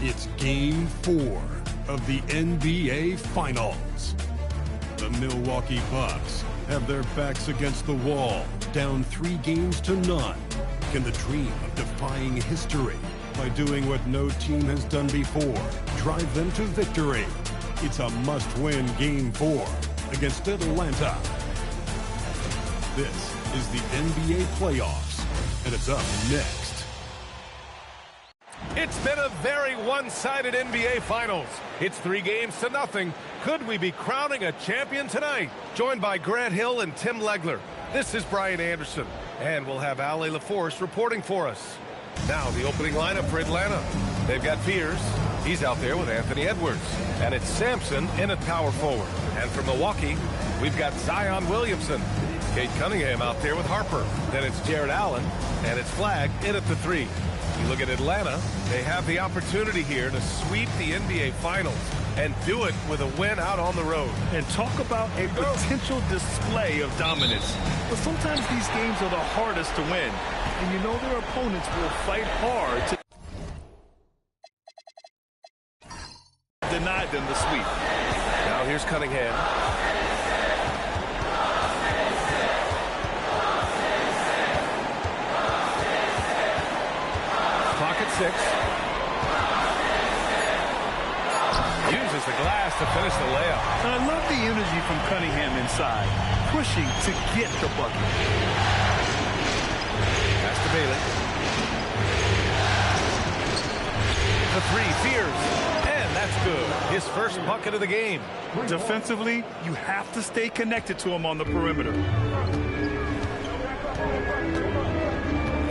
It's Game 4 of the NBA Finals. The Milwaukee Bucks have their backs against the wall, down 3 games to none. Can the dream of defying history by doing what no team has done before drive them to victory? It's a must-win Game 4 against Atlanta. This is the NBA playoffs, and it's up next. It's been a very one-sided NBA Finals. It's 3 games to nothing. Could we be crowning a champion tonight? Joined by Grant Hill and Tim Legler. This is Brian Anderson, and we'll have Ali LaForce reporting for us. Now, the opening lineup for Atlanta. They've got Fears. He's out there with Anthony Edwards. And it's Sampson in at power forward. And for Milwaukee, we've got Zion Williamson. Kate Cunningham out there with Harper. Then it's Jared Allen, and it's Flagg in at the 3. You look at Atlanta, they have the opportunity here to sweep the NBA Finals and do it with a win out on the road. And talk about a potential display of dominance. But sometimes these games are the hardest to win. And you know their opponents will fight hard to deny them the sweep. Now here's Cunningham. Clock at 6. Uses the glass to finish the layup. And I love the energy from Cunningham inside, pushing to get the bucket. Pass to Bailey. The 3, Fears. And that's good. His first bucket of the game. Defensively, you have to stay connected to him on the perimeter.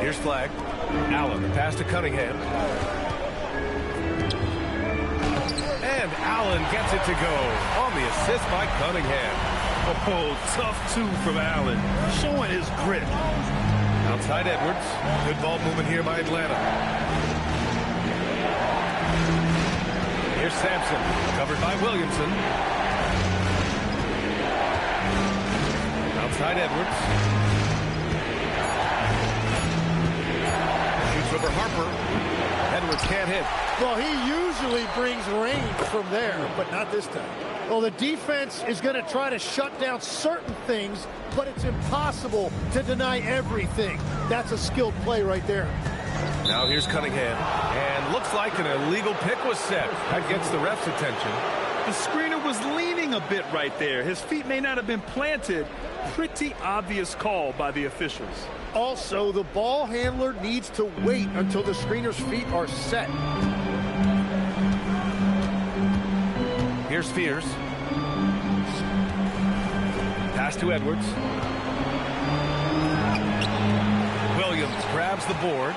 Here's Flagg. Allen, the pass to Cunningham. And Allen gets it to go on the assist by Cunningham. Oh, tough 2 from Allen, showing his grit. Outside Edwards. Good ball movement here by Atlanta. Here's Sampson, covered by Williamson. Outside Edwards. Shoots over Harper. Edwards can't hit. Well, he usually brings range from there, but not this time. Well, the defense is going to try to shut down certain things, but it's impossible to deny everything. That's a skilled play right there. Now here's Cunningham, and looks like an illegal pick was set. That gets the ref's attention. The screener was leaning a bit right there. His feet may not have been planted. Pretty obvious call by the officials. Also, the ball handler needs to wait until the screener's feet are set. Here's Fears. Pass to Edwards. Williams grabs the board.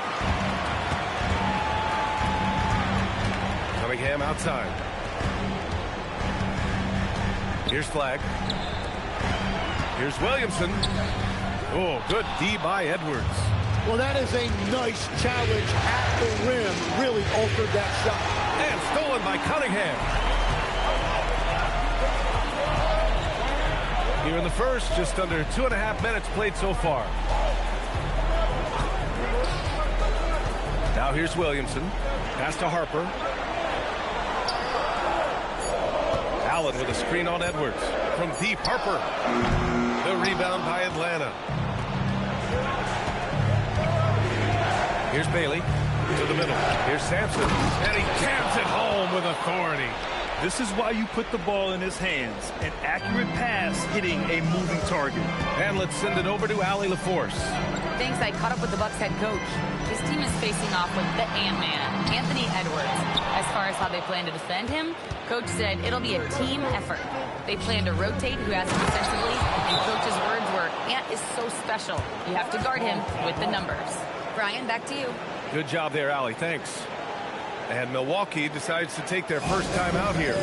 Cunningham outside. Here's Flagg. Here's Williamson. Oh, good D by Edwards. Well, that is a nice challenge at the rim. Really altered that shot. And stolen by Cunningham. Here in the first, just under 2.5 minutes played so far. Now here's Williamson. Pass to Harper. Allen with a screen on Edwards. From deep, Harper. The rebound by Atlanta. Here's Bailey to the middle. Here's Sampson. And he jams it home with authority. This is why you put the ball in his hands. An accurate pass hitting a moving target. And let's send it over to Ali LaForce. Thanks. I caught up with the Bucks head coach. His team is facing off with the Ant-Man, Anthony Edwards. As far as how they plan to defend him, coach said it'll be a team effort. They plan to rotate who has him defensively, and coach's words were, Ant is so special. You have to guard him with the numbers. Brian, back to you. Good job there, Ali. Thanks. And Milwaukee decides to take their first time out here.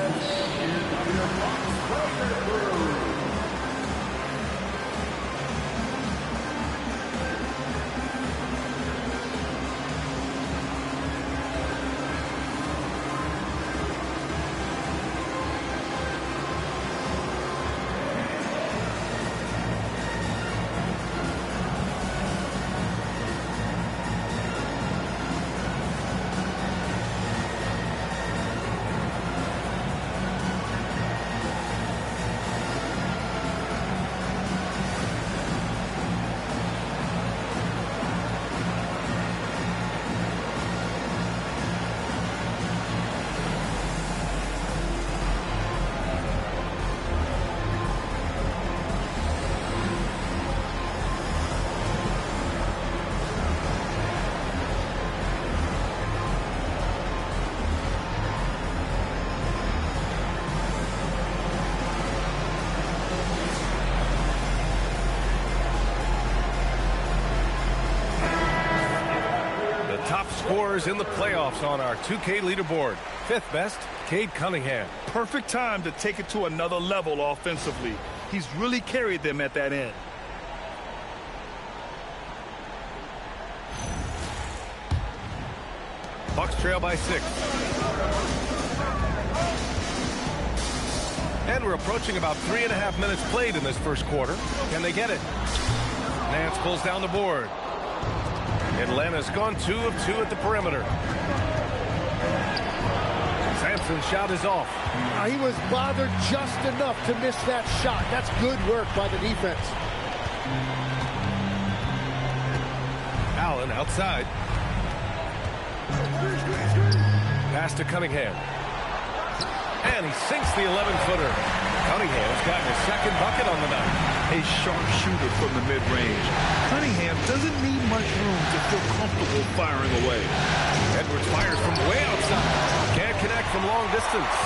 top scorers in the playoffs on our 2K leaderboard. Fifth best, Cade Cunningham. Perfect time to take it to another level offensively. He's really carried them at that end. Bucks trail by 6. And we're approaching about 3.5 minutes played in this first quarter. Can they get it? Nance pulls down the board. Atlanta's gone 2 of 2 at the perimeter. Sampson's shot is off. He was bothered just enough to miss that shot. That's good work by the defense. Allen outside. Pass to Cunningham. And he sinks the 11-footer. Cunningham's gotten his second bucket on the night. A sharp shooter from the mid-range. Cunningham doesn't need much room to feel comfortable firing away. Edwards fires from way outside. Can't connect from long distance.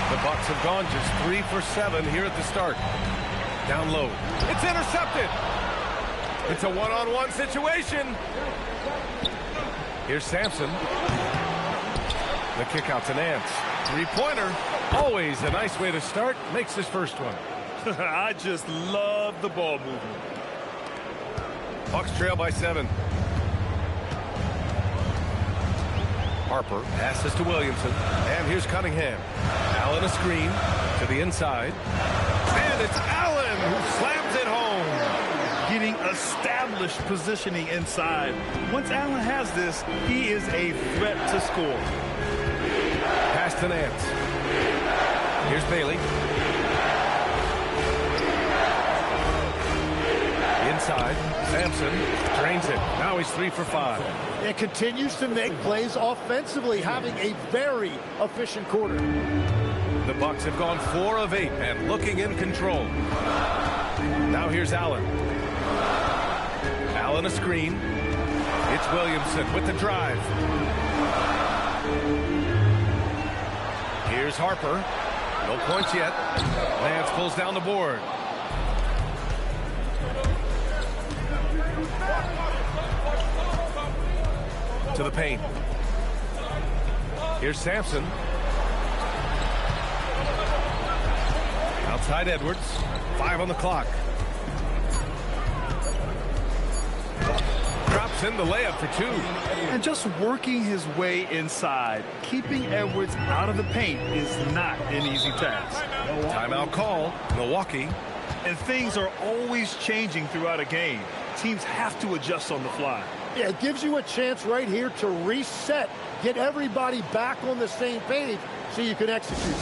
The Bucks have gone just 3 for 7 here at the start. Down low. It's intercepted. It's a one-on-one situation. Here's Sampson. The kick out to Nance. Three-pointer. Always a nice way to start. Makes his first one. I just love the ball movement. Bucks trail by 7. Harper passes to Williamson. And here's Cunningham. Allen a screen to the inside. And it's Allen who slams it home. Getting established positioning inside. Once Allen has this, he is a threat to score. Pass to Nance. Here's Bailey. Inside. Sampson drains it. Now he's 3 for 5. It continues to make plays offensively, having a very efficient quarter. The Bucks have gone 4 of 8 and looking in control. Now here's Allen. Allen a screen. It's Williamson with the drive. Here's Harper. No points yet. Nance pulls down the board. To the paint. Here's Sampson. Outside Edwards. 5 on the clock. Drops in the layup for 2. And just working his way inside, keeping Edwards out of the paint is not an easy task. Timeout call, Milwaukee. And things are always changing throughout a game. Teams have to adjust on the fly. Yeah, it gives you a chance right here to reset, get everybody back on the same page so you can execute.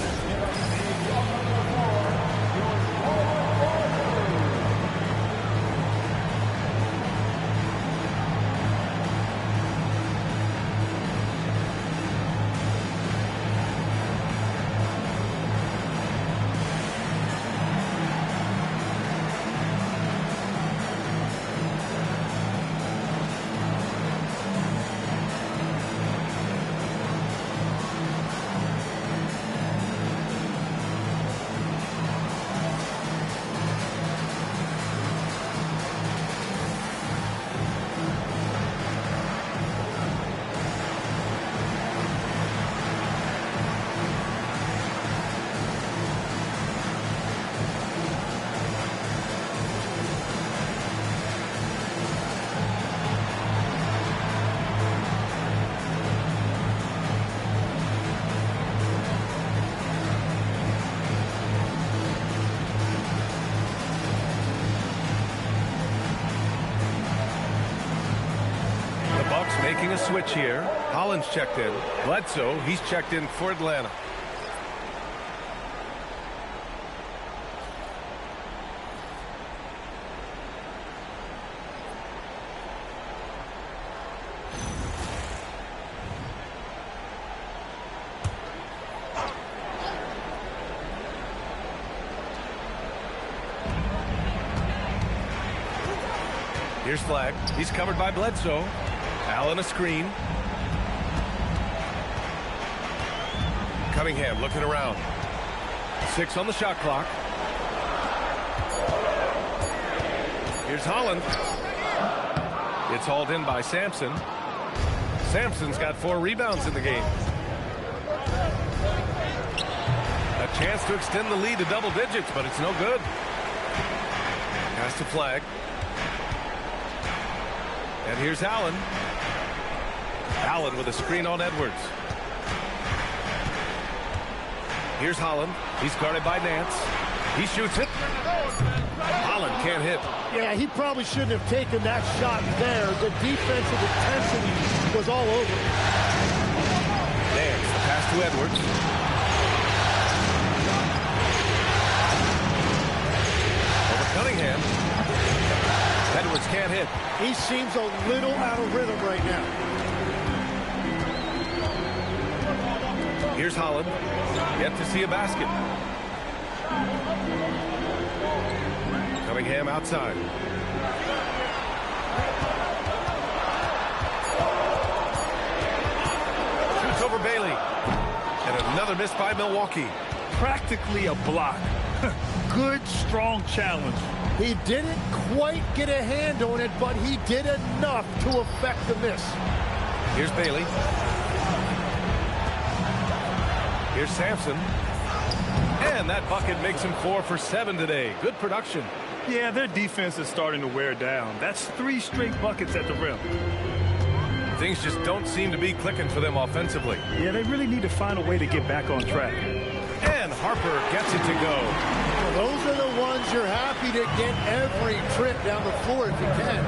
Making a switch here. Holland's checked in. Bledsoe, he's checked in for Atlanta. Here's Flag. He's covered by Bledsoe. Allen a screen. Cunningham looking around. 6 on the shot clock. Here's Holland. It's hauled in by Sampson. Sampson's got 4 rebounds in the game. A chance to extend the lead to double digits, but it's no good. Pass to Flag. And here's Allen. Allen with a screen on Edwards. Here's Holland. He's guarded by Nance. He shoots it. Holland can't hit. Yeah, he probably shouldn't have taken that shot there. The defensive intensity was all over. Nance, the pass to Edwards. Over Cunningham. Edwards can't hit. He seems a little out of rhythm right now. Here's Holland. Yet to see a basket. Cunningham outside. Shoots over Bailey. And another miss by Milwaukee. Practically a block. Good, strong challenge. He didn't quite get a hand on it, but he did enough to affect the miss. Here's Bailey. Here's Sampson. And that bucket makes him 4 for 7 today. Good production. Yeah, their defense is starting to wear down. That's 3 straight buckets at the rim. Things just don't seem to be clicking for them offensively. Yeah, they really need to find a way to get back on track. And Harper gets it to go. Well, those are the ones you're happy to get every trip down the floor if you can.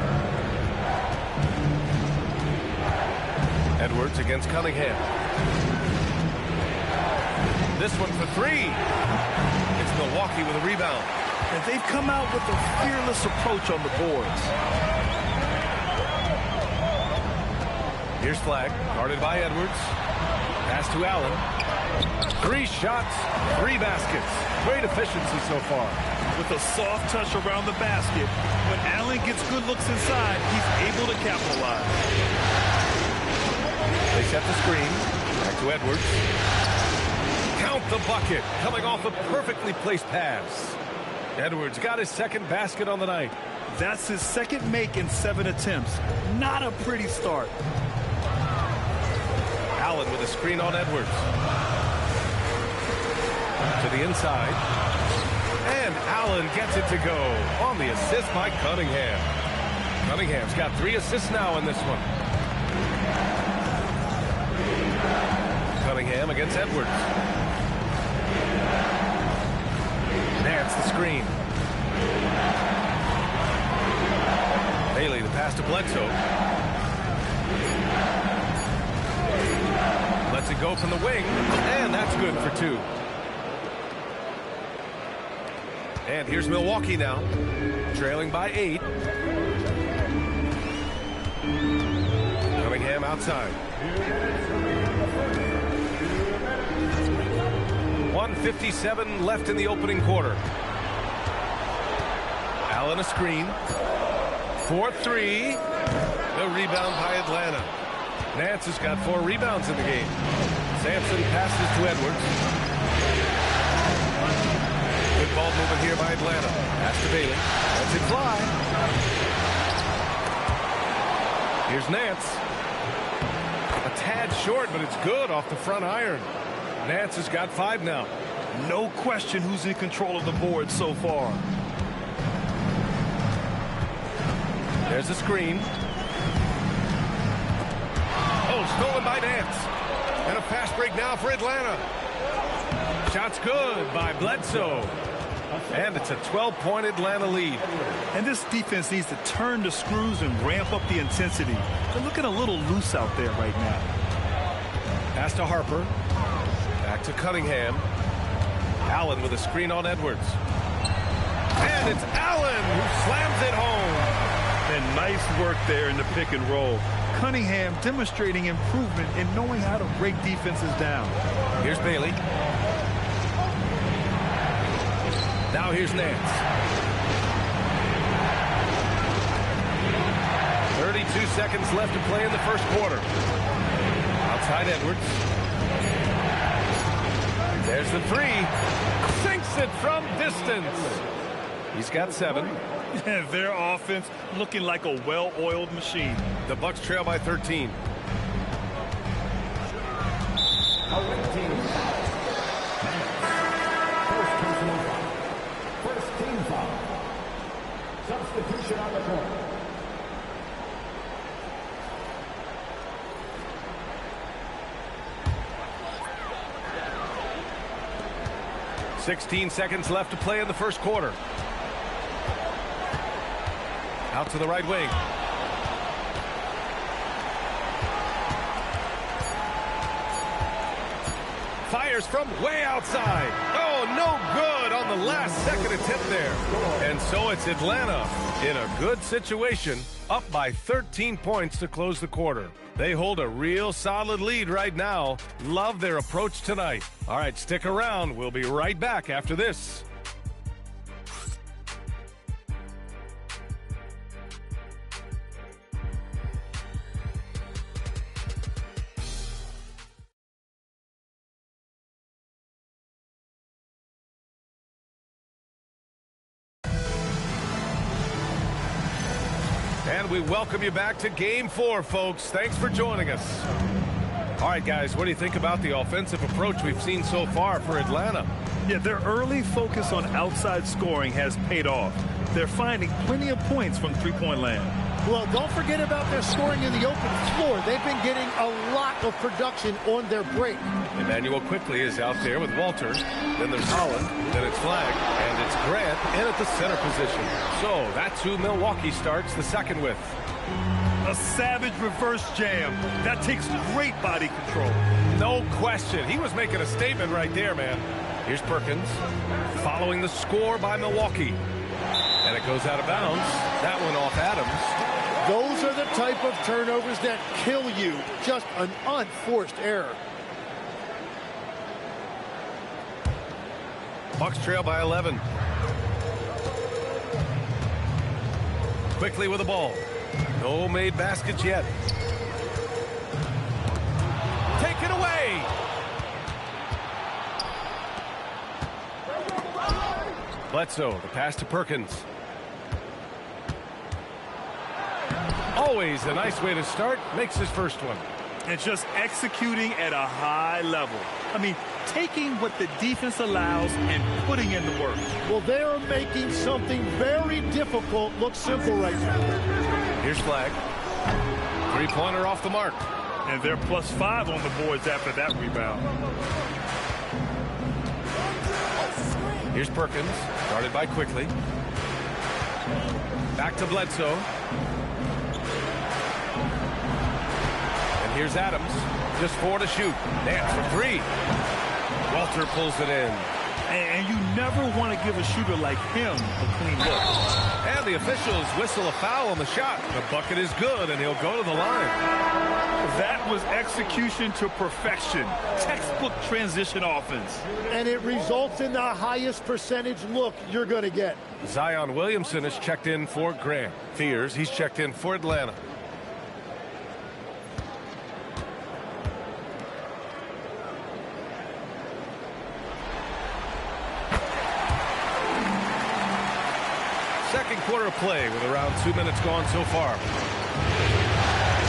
Edwards against Cunningham. This one for 3. It's Milwaukee with a rebound. And they've come out with a fearless approach on the boards. Here's Flag, guarded by Edwards. Pass to Allen. 3 shots, 3 baskets. Great efficiency so far. With a soft touch around the basket, when Allen gets good looks inside, he's able to capitalize. They set the screen. Back to Edwards. Count the bucket, coming off a perfectly placed pass. Edwards got his 2nd basket on the night. That's his 2nd make in 7 attempts. Not a pretty start. Allen with a screen on Edwards. To the inside. And Allen gets it to go on the assist by Cunningham. Cunningham's got 3 assists now in this one. Cunningham against Edwards. Nance the screen. Bailey the pass to Bledsoe. Lets it go from the wing, and that's good for 2. And here's Milwaukee now, trailing by 8. Cunningham outside. 1:57 left in the opening quarter. Allen a screen. 4-3. No rebound by Atlanta. Nance has got 4 rebounds in the game. Sampson passes to Edwards. Good ball movement here by Atlanta. Pass to Bailey. Lets it fly. Here's Nance. A tad short, but it's good off the front iron. Nance has got 5 now. No question who's in control of the board so far. There's a screen. Oh, stolen by Nance. And a fast break now for Atlanta. Shot's good by Bledsoe. And it's a 12-point Atlanta lead. And this defense needs to turn the screws and ramp up the intensity. They're looking a little loose out there right now. Pass to Harper. Back to Cunningham. Allen with a screen on Edwards. And it's Allen who slams it home. And nice work there in the pick and roll. Cunningham demonstrating improvement in knowing how to break defenses down. Here's Bailey. Now here's Nance. 32 seconds left to play in the first quarter. Outside Edwards. There's the 3. Sinks it from distance. He's got 7. Their offense looking like a well-oiled machine. The Bucks trail by 13. Away team foul. First personal foul. First team foul. Substitution on the court. "16 seconds left to play in the first quarter. Out to the right wing. Fires from way outside. Oh, no good on the last second attempt there. And so it's Atlanta in a good situation, up by 13 points to close the quarter. They hold a real solid lead right now. Love their approach tonight. All right, stick around. We'll be right back after this. And we welcome you back to Game 4, folks. Thanks for joining us. All right, guys, what do you think about the offensive approach we've seen so far for Atlanta? Yeah, their early focus on outside scoring has paid off. They're finding plenty of points from three-point land. Well, don't forget about their scoring in the open floor. They've been getting a lot of production on their break. Emmanuel quickly is out there with Walter. Then there's Holland. Then it's Flag. And it's Grant in at the center position. So that's who Milwaukee starts the second with. A savage reverse jam. That takes great body control. No question. He was making a statement right there, man. Here's Perkins following the score by Milwaukee. And it goes out of bounds. That one off Adams. Those are the type of turnovers that kill you. Just an unforced error. Bucks trail by 11. Quickly with the ball. No made baskets yet. Take it away. Bledsoe, the pass to Perkins. Always a nice way to start. Makes his first one. And just executing at a high level. I mean, taking what the defense allows and putting in the work. Well, they're making something very difficult look simple right now. Here's Flag. Three-pointer off the mark. And they're +5 on the boards after that rebound. Here's Perkins, guarded by Quickly. Back to Bledsoe. And here's Adams, just 4 to shoot. Nance for 3. Walter pulls it in. And you never want to give a shooter like him a clean look. And the officials whistle a foul on the shot. The bucket is good, and he'll go to the line. That was execution to perfection. Textbook transition offense. And it results in the highest percentage look you're going to get. Zion Williamson is checked in for Grant. Fears he's checked in for Atlanta. Second quarter of play with around 2 minutes gone so far.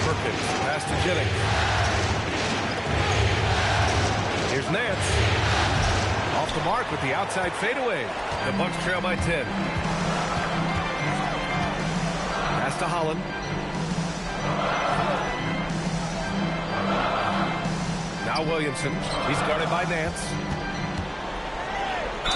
Perkins, pass to Jennings. Here's Nance. Off the mark with the outside fadeaway. The Bucks trail by 10. Pass to Holland. Now Williamson. He's guarded by Nance.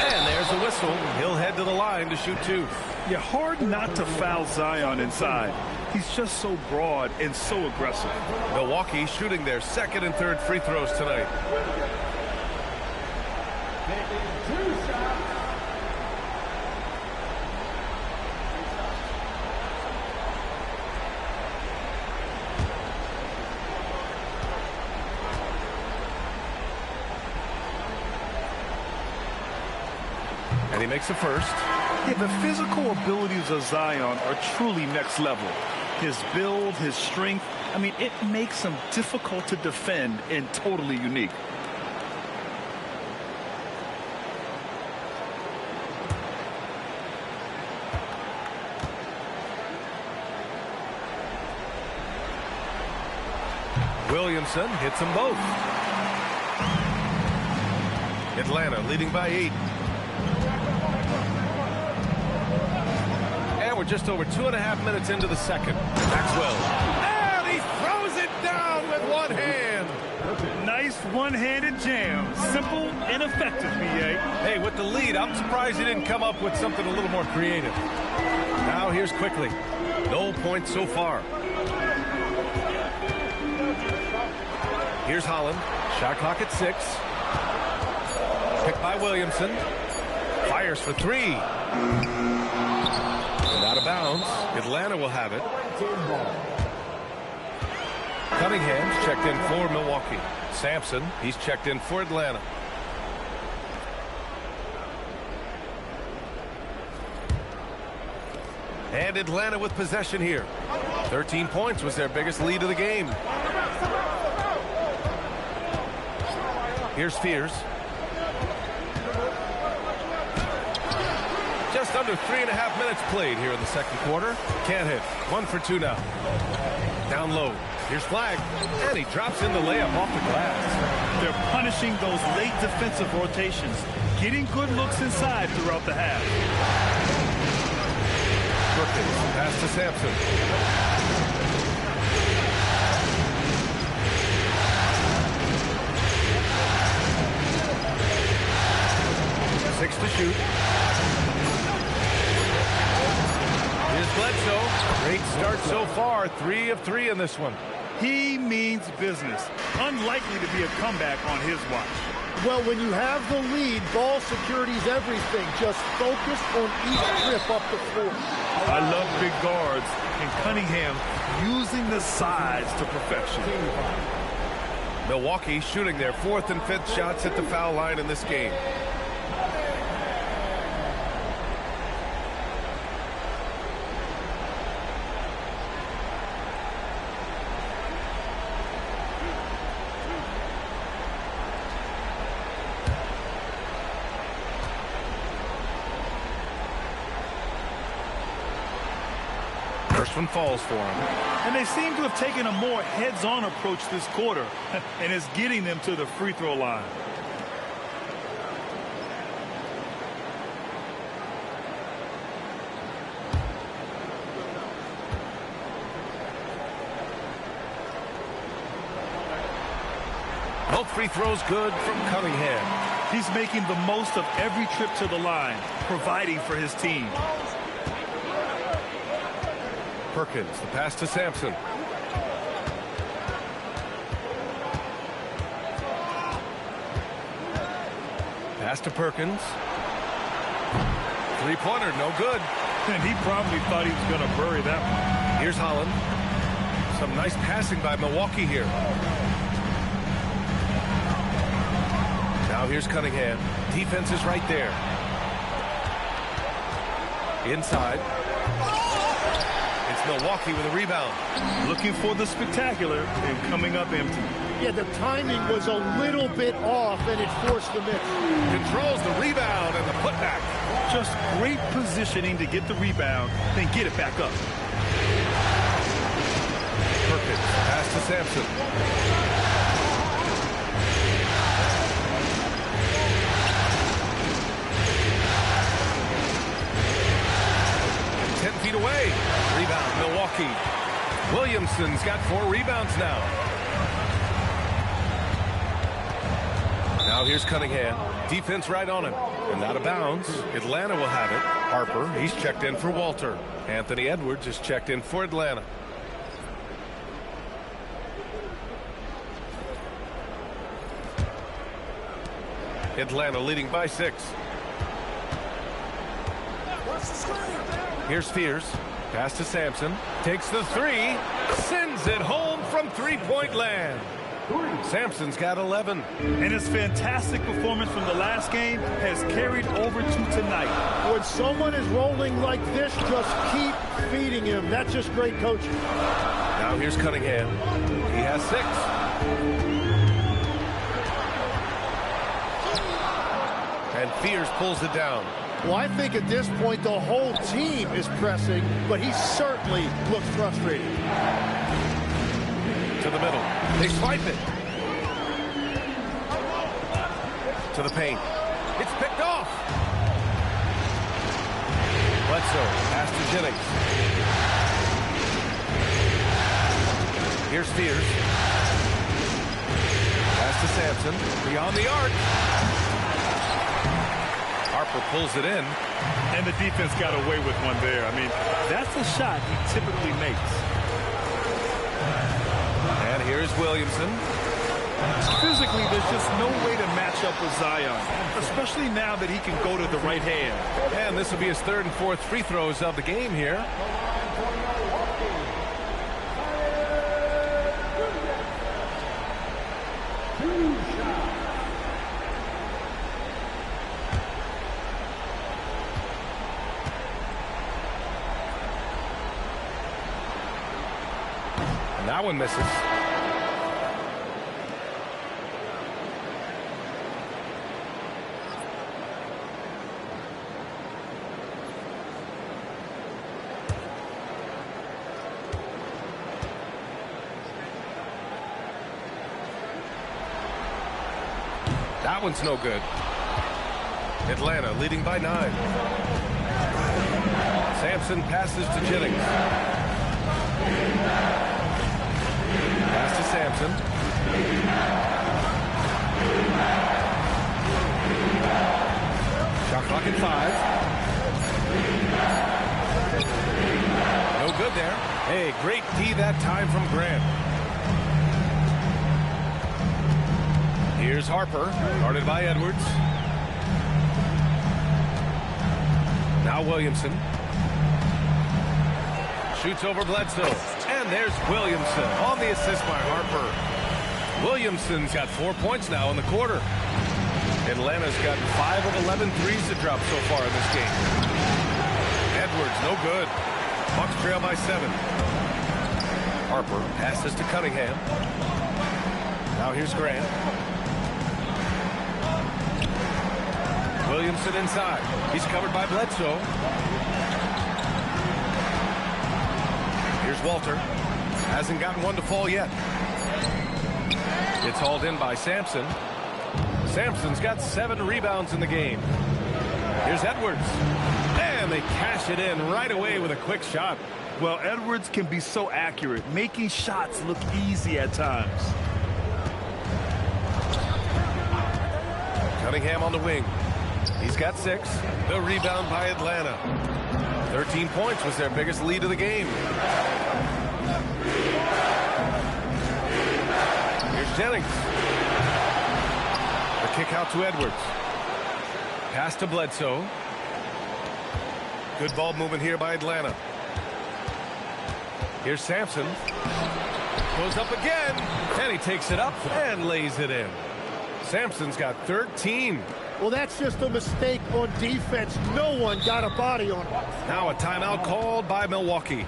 And there's a whistle. He'll head to the line to shoot 2. Yeah, hard not to foul Zion inside. He's just so broad and so aggressive. Milwaukee shooting their second and third free throws tonight. And he makes a first. Yeah, the physical abilities of Zion are truly next level. His build, his strength, I mean, it makes him difficult to defend and totally unique. Williamson hits them both. Atlanta leading by 8. And we're just over 2.5 minutes into the second. Maxwell. And he throws it down with one hand. Nice one-handed jam. Simple and effective, B.A. Hey, with the lead, I'm surprised he didn't come up with something a little more creative. Now here's Quickly. No points so far. Here's Holland. Shot clock at 6. Picked by Williamson. Fires for 3. And out of bounds. Atlanta will have it. Cunningham's checked in for Milwaukee. Sampson, he's checked in for Atlanta. And Atlanta with possession here. 13 points was their biggest lead of the game. Here's Fears. Just under 3.5 minutes played here in the second quarter. Can't hit. 1 for 2 now. Down low. Here's Flag. And he drops in the layup off the glass. They're punishing those late defensive rotations, getting good looks inside throughout the half. Perkins, pass to Sampson. Six to shoot. Here's Bledsoe. Great start so far. 3 of 3 in this one. He means business. Unlikely to be a comeback on his watch. Well, when you have the lead, ball security is everything. Just focus on each trip up the floor. I love big guards, and Cunningham using the size to perfection. Milwaukee shooting their 4th and 5th shots at the foul line in this game. First one falls for him. And they seem to have taken a more heads-on approach this quarter, and it's getting them to the free throw line. Both free throws good from Cunningham. He's making the most of every trip to the line, providing for his team. Perkins, the pass to Sampson. Pass to Perkins. Three-pointer, no good. And he probably thought he was going to bury that one. Here's Holland. Some nice passing by Milwaukee here. Now here's Cunningham. Defense is right there. Inside. It's Milwaukee with a rebound. Looking for the spectacular and coming up empty. Yeah, the timing was a little bit off, and it forced the miss. Controls the rebound and the putback. Just great positioning to get the rebound, then get it back up. Perkins, pass to Sampson. Feet away. Rebound, Milwaukee. Williamson's got 4 rebounds now. Now here's Cunningham. Defense right on him. And out of bounds. Atlanta will have it. Harper, he's checked in for Walter. Anthony Edwards is checked in for Atlanta. Atlanta leading by 6. Here's Fears. Pass to Sampson. Takes the 3. Sends it home from three-point land. Sampson's got 11. And his fantastic performance from the last game has carried over to tonight. When someone is rolling like this, just keep feeding him. That's just great coaching. Now here's Cunningham. He has 6. And Fears pulls it down. Well, I think at this point the whole team is pressing, but he certainly looks frustrated. To the middle. They swipe it. To to the paint. It's picked off. Bledsoe, pass to Jennings. Here's Spears. Pass to Sampson. Beyond the arc. Harper pulls it in. And the defense got away with one there. I mean, that's a shot he typically makes. And here's Williamson. Physically, there's just no way to match up with Zion, especially now that he can go to the right hand. And this will be his third and fourth free throws of the game here. And that one misses. That one's no good. Atlanta leading by 9. Sampson passes to Jennings. Pass to Sampson. Shot clock at 5. No good there. Hey, great D that time from Grant. Here's Harper, guarded by Edwards. Now Williamson. Shoots over Bledsoe. And there's Williamson on the assist by Harper. Williamson's got 4 points now in the quarter. Atlanta's got 5 of 11 threes to drop so far in this game. Edwards, no good. Bucks trail by 7. Harper passes to Cunningham. Now here's Grant. Williamson inside. He's covered by Bledsoe. Here's Walter. Hasn't gotten one to fall yet. It's hauled in by Sampson. Sampson's got 7 rebounds in the game. Here's Edwards. And they cash it in right away with a quick shot. Well, Edwards can be so accurate, making shots look easy at times. Cunningham on the wing. He's got 6. The rebound by Atlanta. 13 points was their biggest lead of the game. Here's Jennings. The kick out to Edwards. Pass to Bledsoe. Good ball movement here by Atlanta. Here's Sampson. Goes up again. And he takes it up and lays it in. Sampson's got 13. Well, that's just a mistake on defense. No one got a body on it. Now a timeout called by Milwaukee.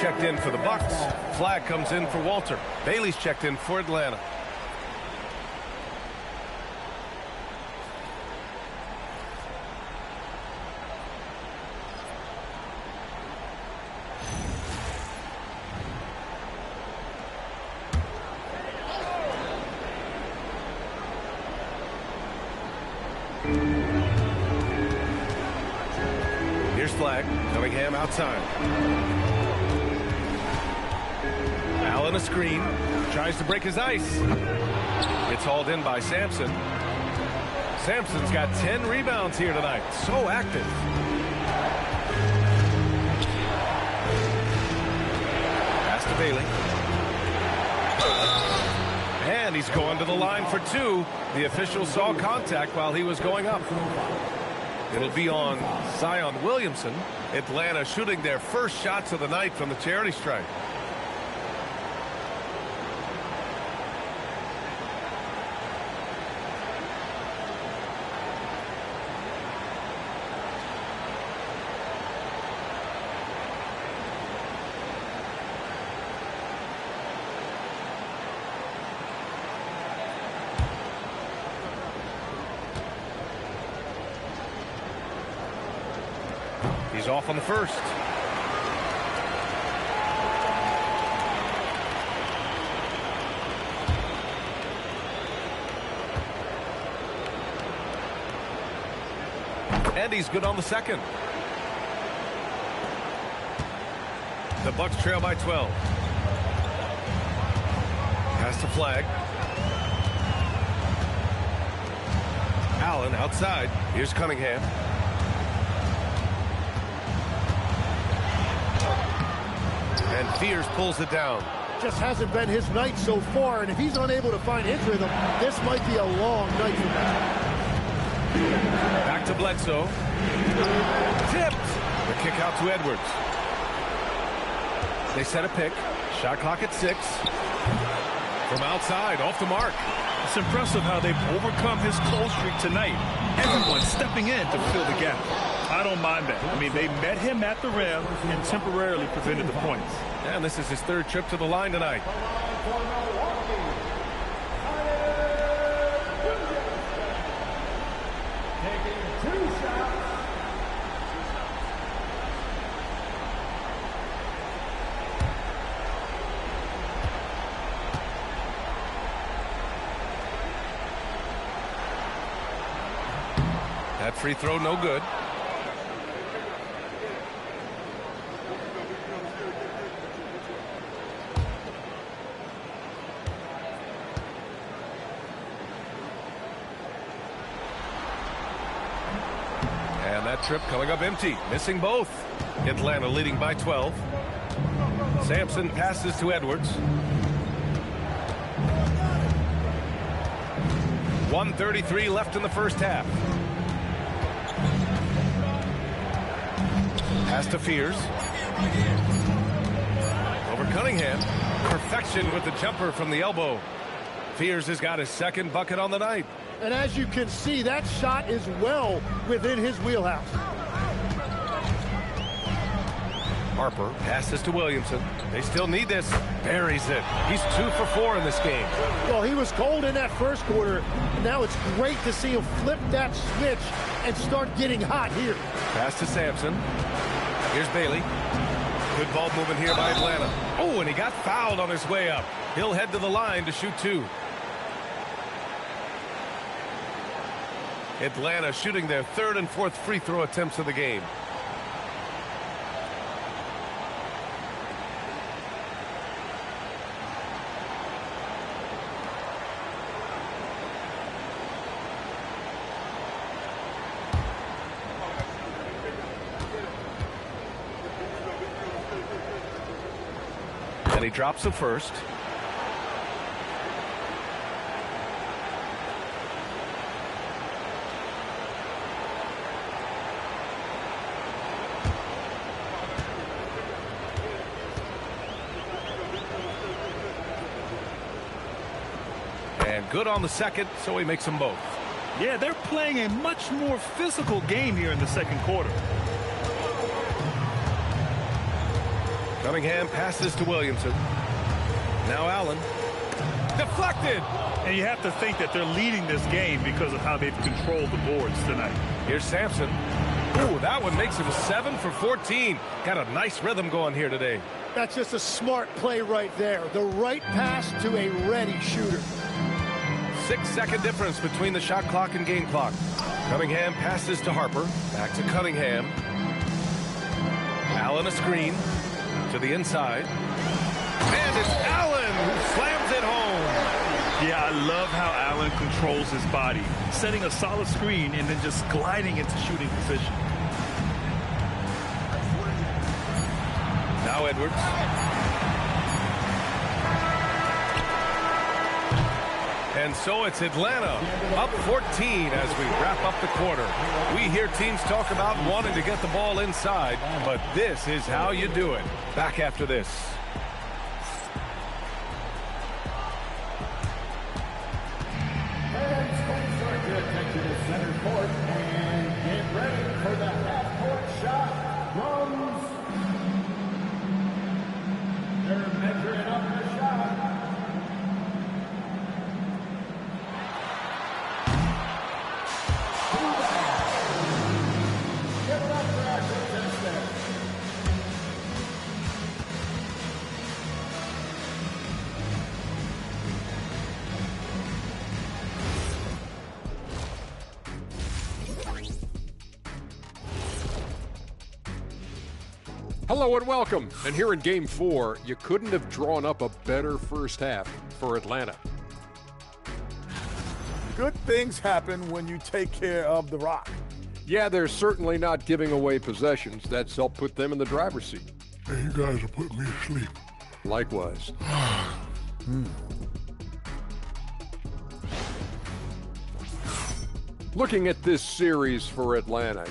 Checked in for the Bucks. Flag comes in for Walter. Bailey's checked in for Atlanta. Cunningham outside. Allen a screen. Tries to break his ice. It's hauled in by Sampson. Sampson's got 10 rebounds here tonight. So active. Pass to Bailey. And he's going to the line for two. The official saw contact while he was going up. It'll be on Zion Williamson. Atlanta shooting their first shots of the night from the charity stripe. He's off on the first. And he's good on the second. The Bucks trail by 12. Pass to Flag. Allen outside. Here's Cunningham. And Fears pulls it down. Just hasn't been his night so far, and if he's unable to find his rhythm, this might be a long night for him. Back to Bledsoe. Tipped. The kick out to Edwards. They set a pick. Shot clock at 6. From outside, off the mark. It's impressive how they've overcome his cold streak tonight. Everyone stepping in to fill the gap. I don't mind that. I mean, they met him at the rim and temporarily prevented the points. And this is his third trip to the line tonight. Taking 2 shots. That free throw no good. And that trip coming up empty, missing both. Atlanta leading by 12. Sampson passes to Edwards. 1:33 left in the first half. Pass to Fears. Over Cunningham. Perfection with the jumper from the elbow. Fears has got his second bucket on the night. And as you can see, that shot is well within his wheelhouse. Harper passes to Williamson. They still need this. Buries it. He's 2 for 4 in this game. Well, he was cold in that first quarter. Now it's great to see him flip that switch and start getting hot here. Pass to Sampson. Here's Bailey. Good ball movement here by Atlanta. Oh, and he got fouled on his way up. He'll head to the line to shoot 2. Atlanta shooting their third and fourth free throw attempts of the game. And he drops the first. And good on the second, so he makes them both. Yeah, they're playing a much more physical game here in the second quarter. Cunningham passes to Williamson. Now Allen. Deflected! And you have to think that they're leading this game because of how they've controlled the boards tonight. Here's Sampson. Ooh, that one makes him 7 for 14. Got a nice rhythm going here today. That's just a smart play right there. The right pass to a ready shooter. 6-second difference between the shot clock and game clock. Cunningham passes to Harper. Back to Cunningham. Allen a screen to the inside. And it's Allen who slams it home. Yeah, I love how Allen controls his body, setting a solid screen and then just gliding into shooting position. Now Edwards. And so it's Atlanta up 14 as we wrap up the quarter. We hear teams talk about wanting to get the ball inside, but this is how you do it. Back after this. Center court and get ready for the half-court shot from. They're measuring up the shot. Give it up for our contestant. Hello and welcome. And here in Game 4, you couldn't have drawn up a better first half for Atlanta. Good things happen when you take care of the rock. Yeah, they're certainly not giving away possessions. That's helped put them in the driver's seat. Hey, you guys are putting me to sleep. Likewise. Looking at this series for Atlanta,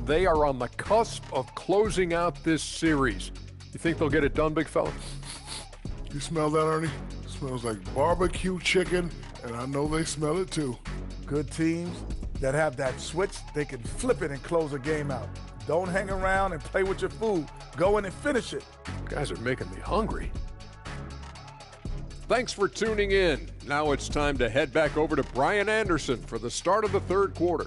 they are on the cusp of closing out this series. You think they'll get it done, big fella? You smell that, Ernie? It smells like barbecue chicken, and I know they smell it too. Good teams that have that switch, they can flip it and close a game out. Don't hang around and play with your food. Go in and finish it. You guys are making me hungry. Thanks for tuning in. Now it's time to head back over to Brian Anderson for the start of the third quarter.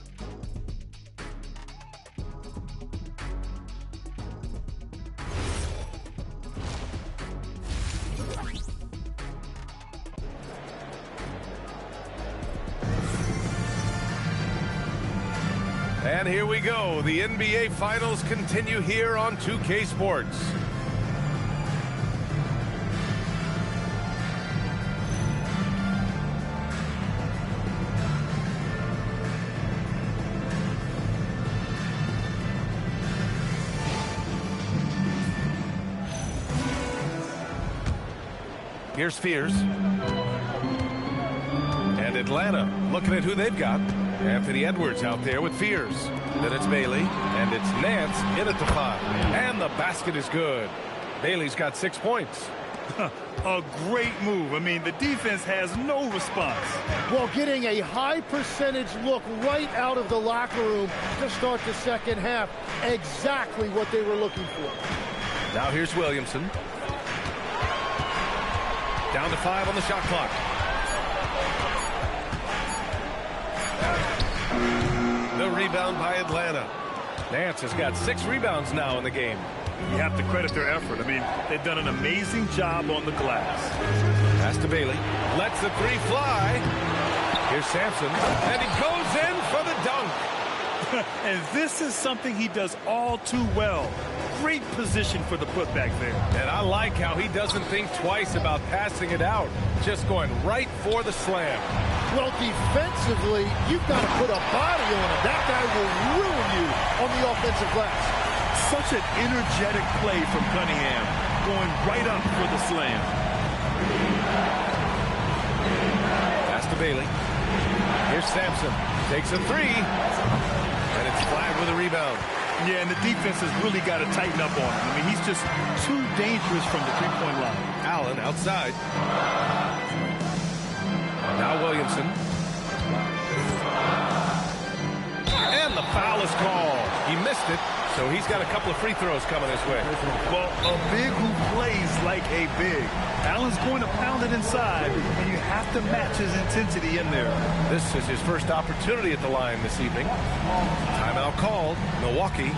And here we go. The NBA Finals continue here on 2K Sports. Here's Fears. And Atlanta looking at who they've got. Anthony Edwards out there with Fears. Then it's Bailey, and it's Nance in at the 5. And the basket is good. Bailey's got 6 points. A great move. I mean, the defense has no response. Well, getting a high percentage look right out of the locker room to start the second half. Exactly what they were looking for. Now here's Williamson. Down to 5 on the shot clock. The rebound by Atlanta. Nance has got 6 rebounds now in the game. You have to credit their effort. I mean, they've done an amazing job on the glass. Pass to Bailey. Lets the 3 fly. Here's Sampson. And he goes in for the dunk. And this is something he does all too well. Great position for the putback there. And I like how he doesn't think twice about passing it out. Just going right for the slam. Well, defensively, you've got to put a body on him. That guy will ruin you on the offensive glass. Such an energetic play from Cunningham, going right up for the slam. Pass to Bailey. Here's Sampson. Takes a 3. And it's flagged with a rebound. Yeah, and the defense has really got to tighten up on him. I mean, he's just too dangerous from the three-point line. Allen outside. Now Williamson. And the foul is called. He missed it, so he's got a couple of free throws coming his way. Well, a big who plays like a big. Allen's going to pound it inside, and you have to match his intensity in there. This is his first opportunity at the line this evening. Timeout called. Milwaukee.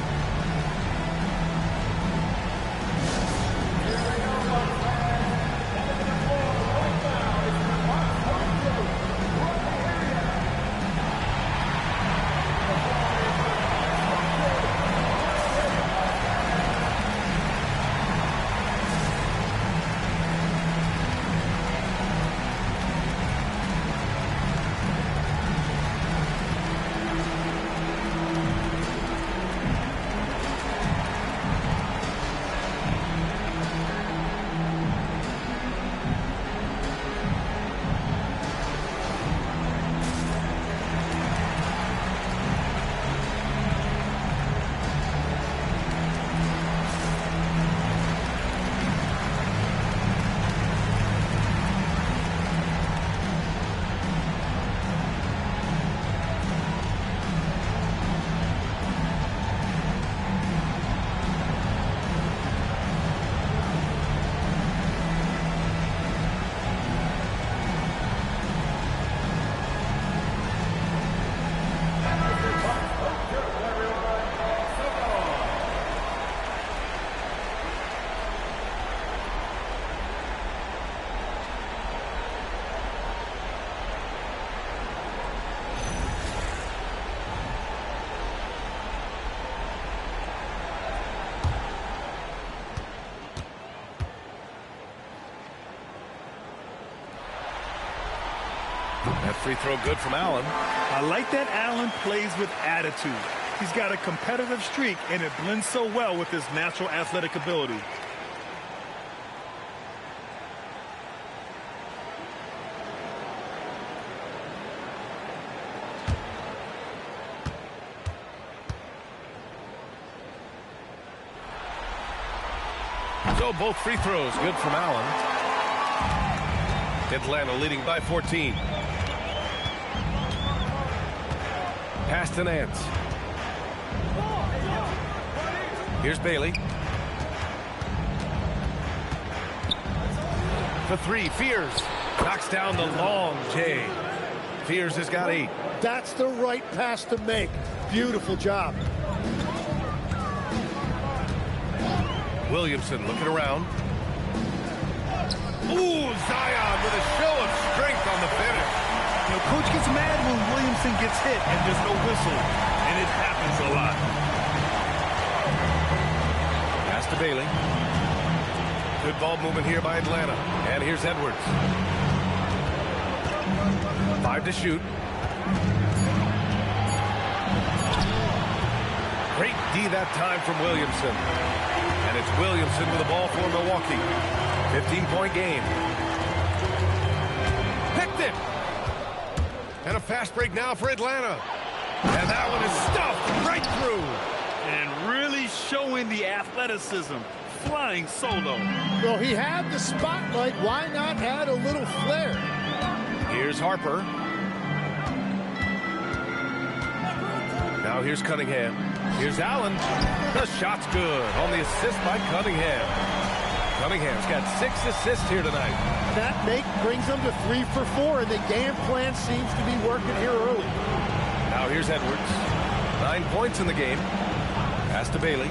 That free throw good from Allen. I like that Allen plays with attitude. He's got a competitive streak, and it blends so well with his natural athletic ability. So both free throws good from Allen. Atlanta leading by 14. Pass to Nance. Here's Bailey. For three, Fears knocks down the long J. Fears has got 8. That's the right pass to make. Beautiful job. Williamson looking around. Ooh, Zion with a show of strength on the finish. You know, coach gets mad when Williamson gets hit and there's no whistle, and it happens a lot. Pass to Bailey. Good ball movement here by Atlanta. And here's Edwards. 5 to shoot. Great D that time from Williamson. And it's Williamson with the ball for Milwaukee. 15-point game. Picked it! And a fast break now for Atlanta. And that one is stuffed right through. And really showing the athleticism. Flying solo. Well, he had the spotlight. Why not add a little flair? Here's Harper. Now here's Cunningham. Here's Allen. The shot's good on the assist by Cunningham. Cunningham's got 6 assists here tonight. That make brings them to 3 for 4, and the game plan seems to be working here early. Now here's Edwards. 9 points in the game. Pass to Bailey.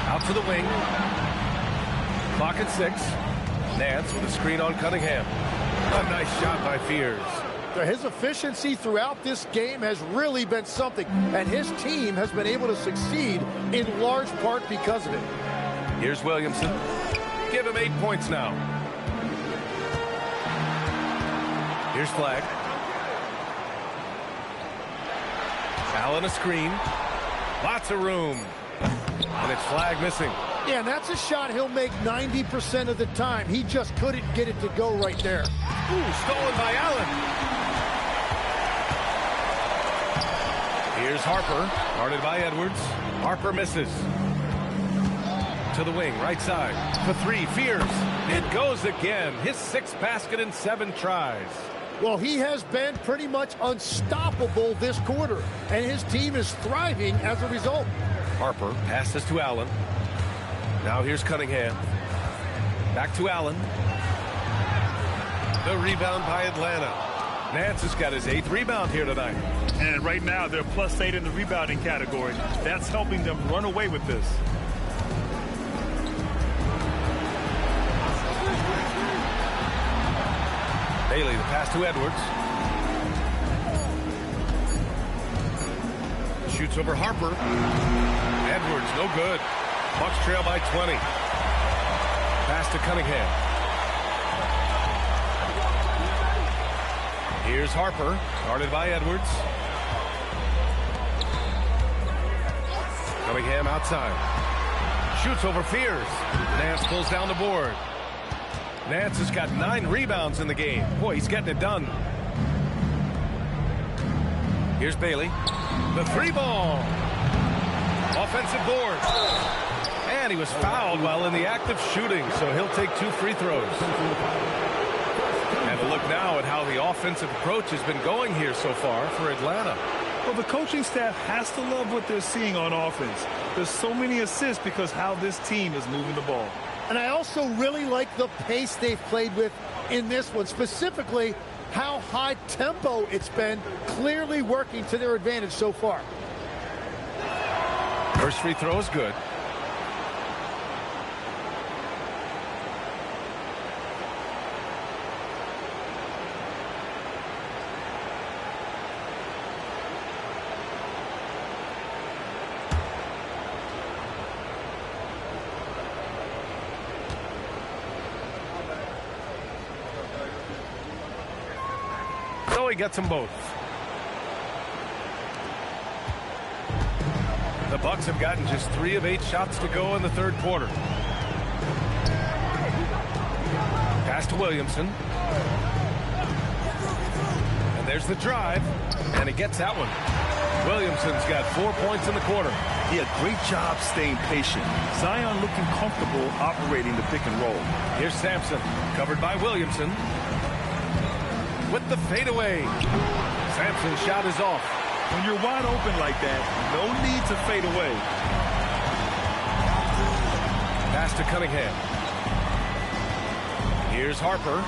Out to the wing. Clock at 6. Nance with a screen on Cunningham. A nice shot by Fears. His efficiency throughout this game has really been something, and his team has been able to succeed in large part because of it. Here's Williamson. Give him 8 points now. Here's Flagg. Allen a screen. Lots of room. And it's Flagg missing. Yeah, and that's a shot he'll make 90% of the time. He just couldn't get it to go right there. Ooh, stolen by Allen. Here's Harper, guarded by Edwards. Harper misses. To the wing, right side. For 3, Fears. It goes again. His 6th basket in 7 tries. Well, he has been pretty much unstoppable this quarter, and his team is thriving as a result. Harper passes to Allen. Now here's Cunningham. Back to Allen. The rebound by Atlanta. Nance has got his 8th rebound here tonight. And right now, they're +8 in the rebounding category. That's helping them run away with this. Bailey, the pass to Edwards. Shoots over Harper. Edwards, no good. Bucks trail by 20. Pass to Cunningham. Here's Harper, guarded by Edwards. Cunningham outside. Shoots over Fears. Nance pulls down the board. Nance has got 9 rebounds in the game. Boy, he's getting it done. Here's Bailey. The 3-ball. Offensive board. And he was fouled while in the act of shooting, so he'll take 2 free throws. And a look now at how the offensive approach has been going here so far for Atlanta. Well, the coaching staff has to love what they're seeing on offense. There's so many assists because how this team is moving the ball. And I also really like the pace they've played with in this one, specifically how high tempo it's been, clearly working to their advantage so far. First free throw is good. he gets them both. The Bucks have gotten just 3 of 8 shots to go in the third quarter. Pass to Williamson. And there's the drive. And he gets that one. Williamson's got 4 points in the quarter. He had great job staying patient. Zion looking comfortable operating the pick and roll. Here's Sampson, covered by Williamson. With the fadeaway. Sampson's shot is off. When you're wide open like that, no need to fade away. Pass to Cunningham. Here's Harper.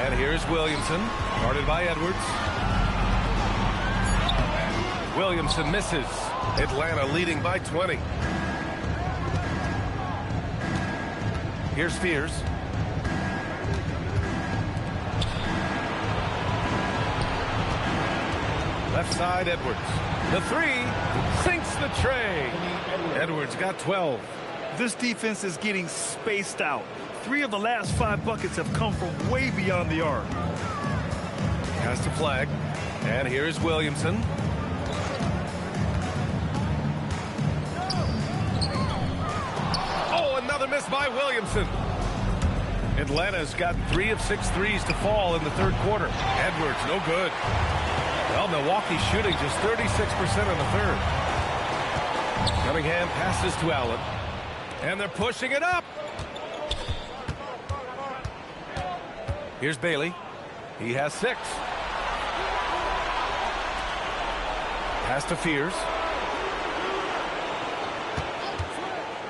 And here's Williamson, guarded by Edwards. Williamson misses. Atlanta leading by 20. Here's Spears. Left side, Edwards. The 3 sinks the tray. Edwards got 12. This defense is getting spaced out. 3 of the last 5 buckets have come from way beyond the arc. Has to flag. And here's Williamson. Oh, another miss by Williamson. Atlanta's got 3 of 6 threes to fall in the third quarter. Edwards, no good. Well, Milwaukee's shooting just 36% in the third. Cunningham passes to Allen. And they're pushing it up. Here's Bailey. He has 6. Pass to Fears.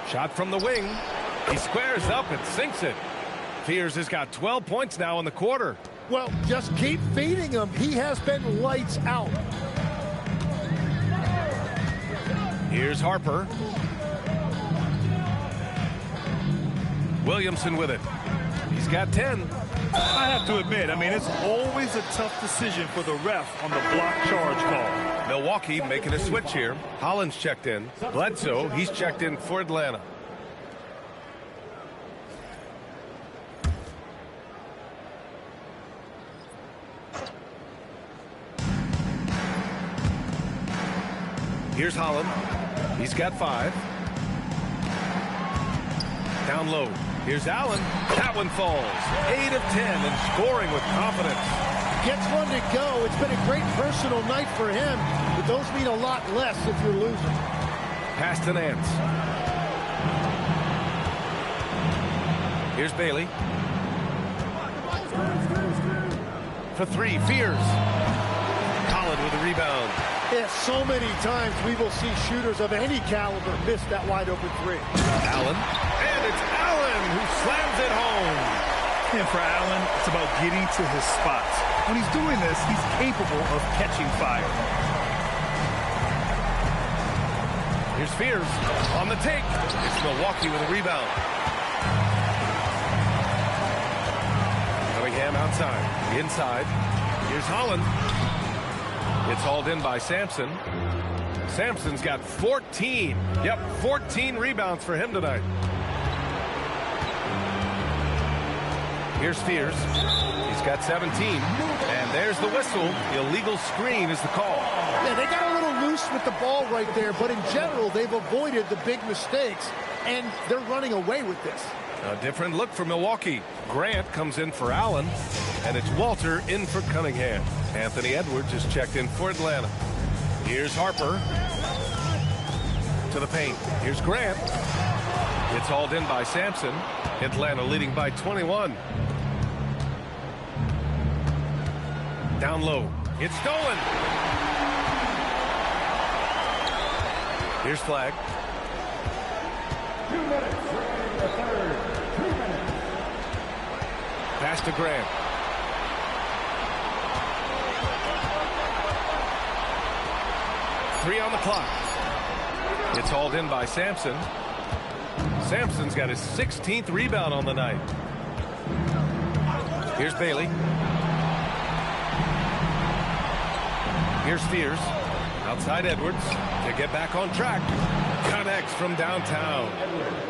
Shot from the wing. He squares up and sinks it. Fears has got 12 points now in the quarter. Well, just keep feeding him. He has been lights out. Here's Harper. Williamson with it. He's got 10. I have to admit, it's always a tough decision for the ref on the block charge call. Milwaukee making a switch here. Holland's checked in. Bledsoe, he's checked in for Atlanta. Here's Holland. He's got 5. Down low. Here's Allen. That one falls. 8 of 10 and scoring with confidence. Gets one to go. It's been a great personal night for him, but those mean a lot less if you're losing. Pass to Nance. Here's Bailey. For 3, Fears. Holland with a rebound. Yeah, so many times we will see shooters of any caliber miss that wide open 3. Allen. And it's Allen who slams it home. And for Allen, it's about getting to his spots. When he's doing this, he's capable of catching fire. Here's Fears on the take. It's Milwaukee with a rebound. Cunningham outside. Inside. Here's Holland. It's hauled in by Sampson. Sampson's got 14. Yep, 14 rebounds for him tonight. Here's Fears. He's got 17. And there's the whistle. Illegal screen is the call. Yeah, they got a little loose with the ball right there, but in general, they've avoided the big mistakes, and they're running away with this. A different look for Milwaukee. Grant comes in for Allen, and it's Walter in for Cunningham. Anthony Edwards is checked in for Atlanta. Here's Harper. To the paint. Here's Grant. It's hauled in by Sampson. Atlanta leading by 21. Down low. It's stolen. Here's Flag. 2 minutes in the third. 2 minutes. Pass to Grant. Three on the clock. It's hauled in by Sampson. Sampson's got his 16th rebound on the night. Here's Bailey. Here's Fears. Outside Edwards to get back on track. Connects from downtown.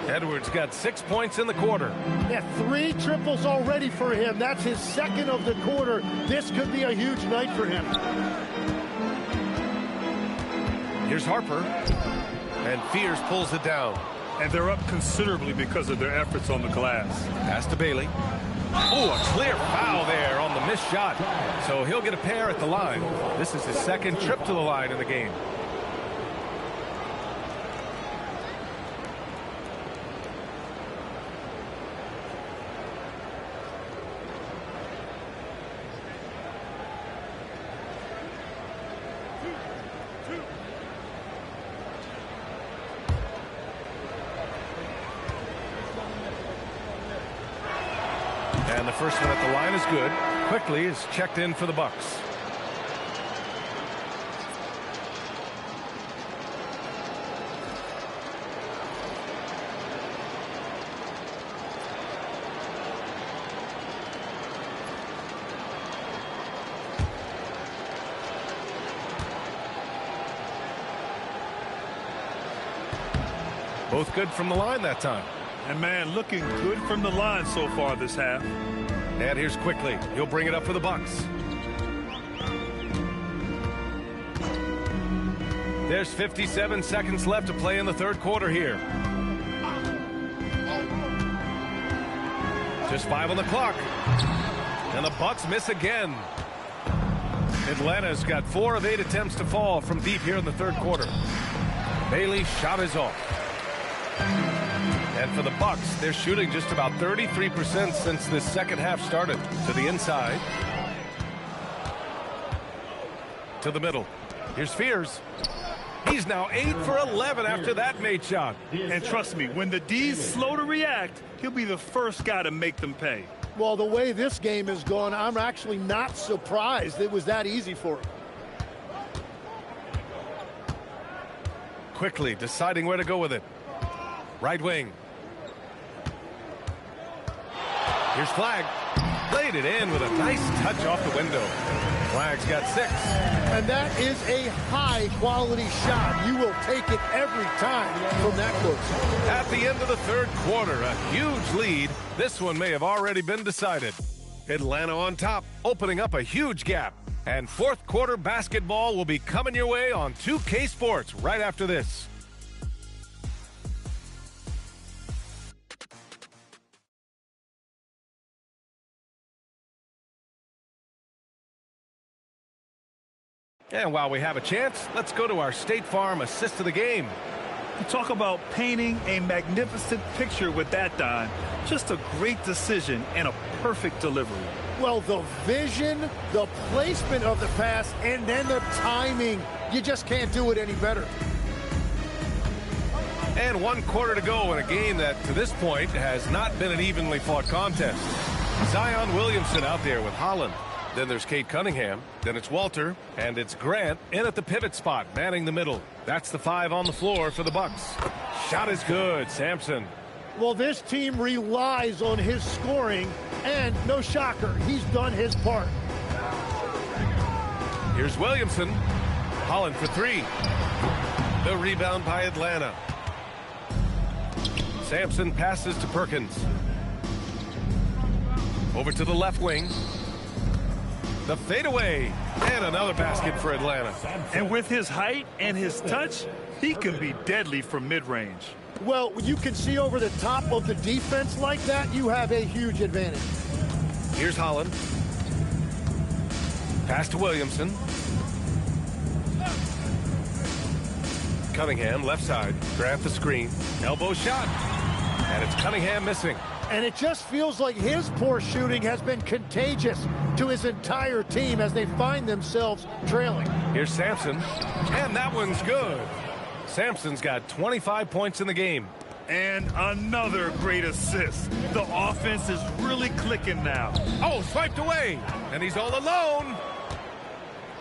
Edwards got 6 points in the quarter. Yeah, 3 triples already for him. That's his second of the quarter. This could be a huge night for him. Here's Harper. And Fears pulls it down. And they're up considerably because of their efforts on the glass. Pass to Bailey. Oh, a clear foul there on the missed shot. So he'll get a pair at the line. This is his second trip to the line in the game. And the first one at the line is good. Quickly is checked in for the Bucks. Both good from the line that time. And man, looking good from the line so far this half. And here's Quickly. He'll bring it up for the Bucks. There's 57 seconds left to play in the third quarter here. Just 5 on the clock. And the Bucks miss again. Atlanta's got 4 of 8 attempts to fall from deep here in the third quarter. Bailey's shot is off. And for the Bucks, they're shooting just about 33% since this second half started. To the inside. To the middle. Here's Fears. He's now 8 for 11 after that made shot. And trust me, when the D's slow to react, he'll be the first guy to make them pay. Well, the way this game has gone, I'm actually not surprised it was that easy for him. Quickly deciding where to go with it. Right wing. Here's Flagg. Played it in with a nice touch off the window. Flagg's got 6. And that is a high-quality shot. You will take it every time from that close. At the end of the third quarter, a huge lead. This one may have already been decided. Atlanta on top, opening up a huge gap. And fourth quarter basketball will be coming your way on 2K Sports right after this. And while we have a chance, let's go to our State Farm assist of the game. You talk about painting a magnificent picture with that, Don. Just a great decision and a perfect delivery. Well, the vision, the placement of the pass, and then the timing. You just can't do it any better. And 1 quarter to go in a game that, to this point, has not been an evenly fought contest. Zion Williamson out there with Holland. Then there's Cade Cunningham. Then it's Walter. And it's Grant in at the pivot spot, manning the middle. That's the 5 on the floor for the Bucks. Shot is good, Sampson. Well, this team relies on his scoring, and no shocker, he's done his part. Here's Williamson. Holland for 3. The rebound by Atlanta. Sampson passes to Perkins. Over to the left wing. The fadeaway, and another basket for Atlanta. And with his height and his touch, he can be deadly from mid-range. Well, you can see over the top of the defense like that, you have a huge advantage. Here's Holland. Pass to Williamson. Cunningham, left side. Grant the screen. Elbow shot. And it's Cunningham missing. And it just feels like his poor shooting has been contagious to his entire team as they find themselves trailing. Here's Sampson. And that one's good. Sampson's got 25 points in the game. And another great assist. The offense is really clicking now. Oh, swiped away. And he's all alone.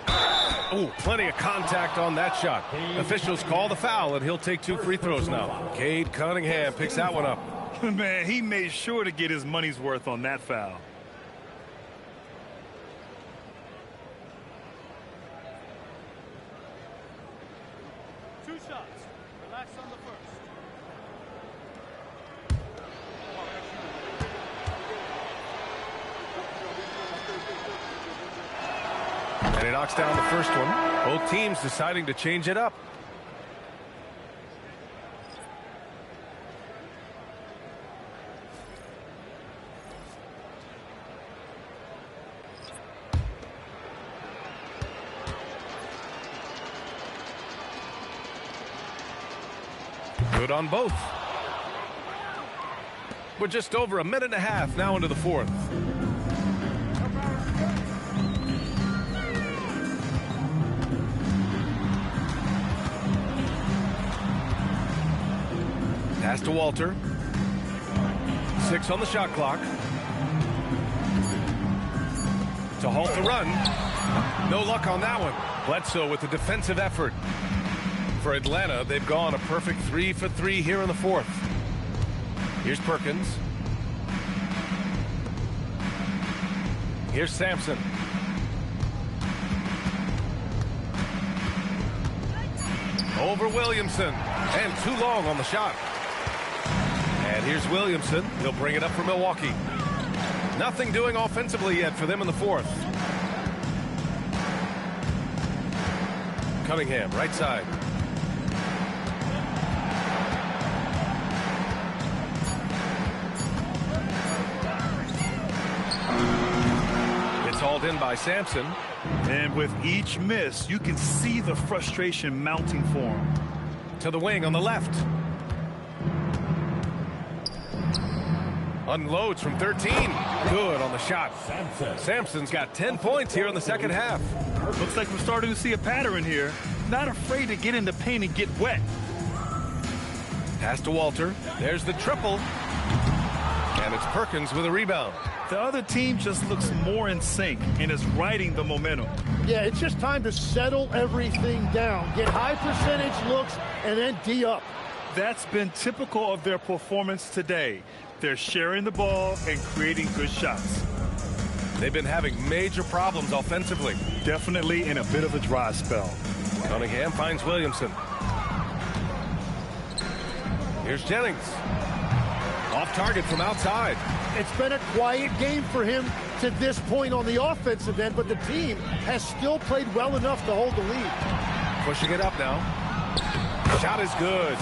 Oh, plenty of contact on that shot. Officials call the foul, and he'll take 2 free throws now. Cade Cunningham picks that one up. Man, he made sure to get his money's worth on that foul. And he knocks down the first one. Both teams deciding to change it up. Good on both. We're just over a minute and a half now into the fourth. Pass to Walter. 6 on the shot clock. To halt the run. No luck on that one. Bledsoe with the defensive effort. For Atlanta, they've gone a perfect 3 for 3 here in the fourth. Here's Perkins. Here's Sampson. Over Williamson. And too long on the shot. And here's Williamson. He'll bring it up for Milwaukee. Nothing doing offensively yet for them in the fourth. Cunningham, right side. It's hauled in by Sampson. And with each miss, you can see the frustration mounting for him. To the wing on the left. Unloads from 13. Good on the shot. Sampson's got 10 points here in the second half. Looks like we're starting to see a pattern here. Not afraid to get in the paint and get wet. Pass to Walter. There's the triple. And it's Perkins with a rebound. The other team just looks more in sync and is riding the momentum. Yeah, it's just time to settle everything down. Get high percentage looks and then D up. That's been typical of their performance today. They're sharing the ball and creating good shots. They've been having major problems offensively. Definitely in a bit of a dry spell. Cunningham finds Williamson. Here's Jennings. Off target from outside. It's been a quiet game for him to this point on the offensive end, but the team has still played well enough to hold the lead. Pushing it up now. Shot is good.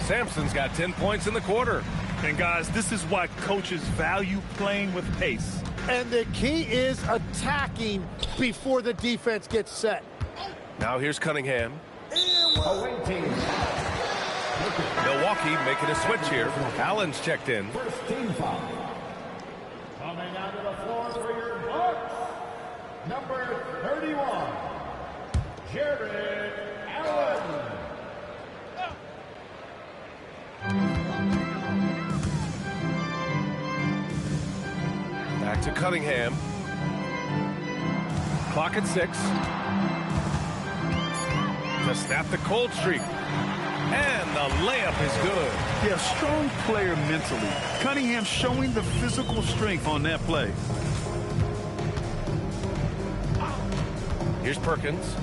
Sampson's got 10 points in the quarter. And guys, this is why coaches value playing with pace. And the key is attacking before the defense gets set. Now here's Cunningham. Awaiting. Milwaukee making a switch here. Allen's checked in. First team foul. Coming out of the floor for your Bucks, number 31, Jared Allen. Back to Cunningham. Clock at 6. To snap the cold streak. And the layup is good. Yeah, strong player mentally. Cunningham showing the physical strength on that play. Here's Perkins.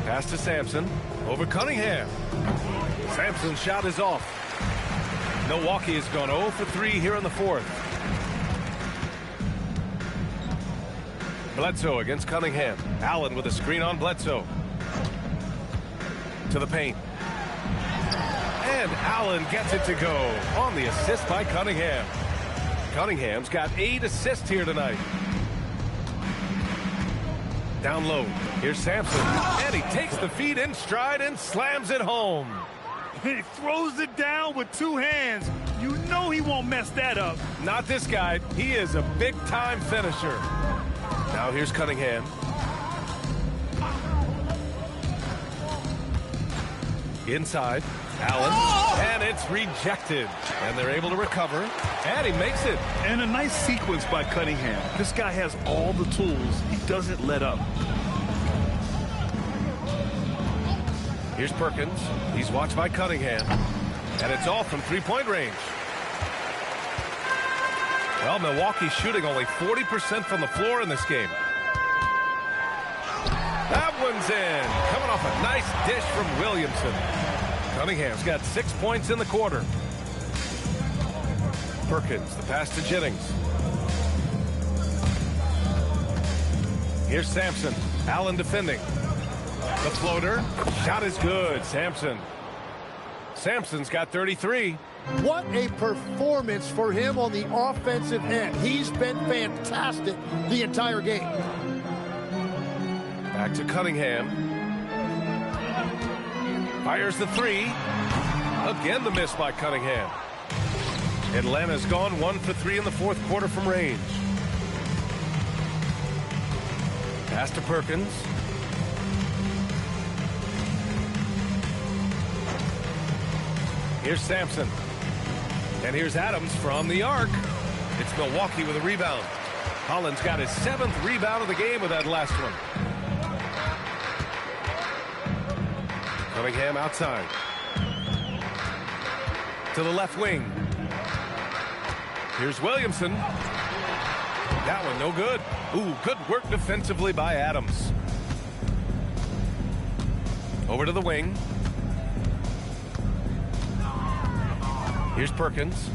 Pass to Sampson. Over Cunningham. Sampson's shot is off. Milwaukee has gone 0 for 3 here in the fourth. Bledsoe against Cunningham. Allen with a screen on Bledsoe. To the paint. And Allen gets it to go on the assist by Cunningham. Cunningham's got 8 assists here tonight. Down low. Here's Sampson. And he takes the feed in stride and slams it home. He throws it down with 2 hands. You know he won't mess that up. Not this guy. He is a big-time finisher. Now here's Cunningham. Inside. Allen. And it's rejected. And they're able to recover. And he makes it. And a nice sequence by Cunningham. This guy has all the tools. He doesn't let up. Here's Perkins. He's watched by Cunningham. And it's all from three-point range. Well, Milwaukee's shooting only 40% from the floor in this game. That one's in. Coming off a nice dish from Williamson. Cunningham's got 6 points in the quarter. Perkins, the pass to Jennings. Here's Sampson. Allen defending. The floater. Shot is good. Sampson's got 33. What a performance for him on the offensive end. He's been fantastic the entire game. Back to Cunningham. Fires the three. Again the miss by Cunningham. Atlanta's gone 1 for 3 in the fourth quarter from range. Pass to Perkins. Here's Sampson. And here's Adams from the arc. It's Milwaukee with a rebound. Holland's got his 7th rebound of the game with that last one. Cunningham outside. To the left wing. Here's Williamson. That one no good. Ooh, good work defensively by Adams. Over to the wing. Here's Perkins.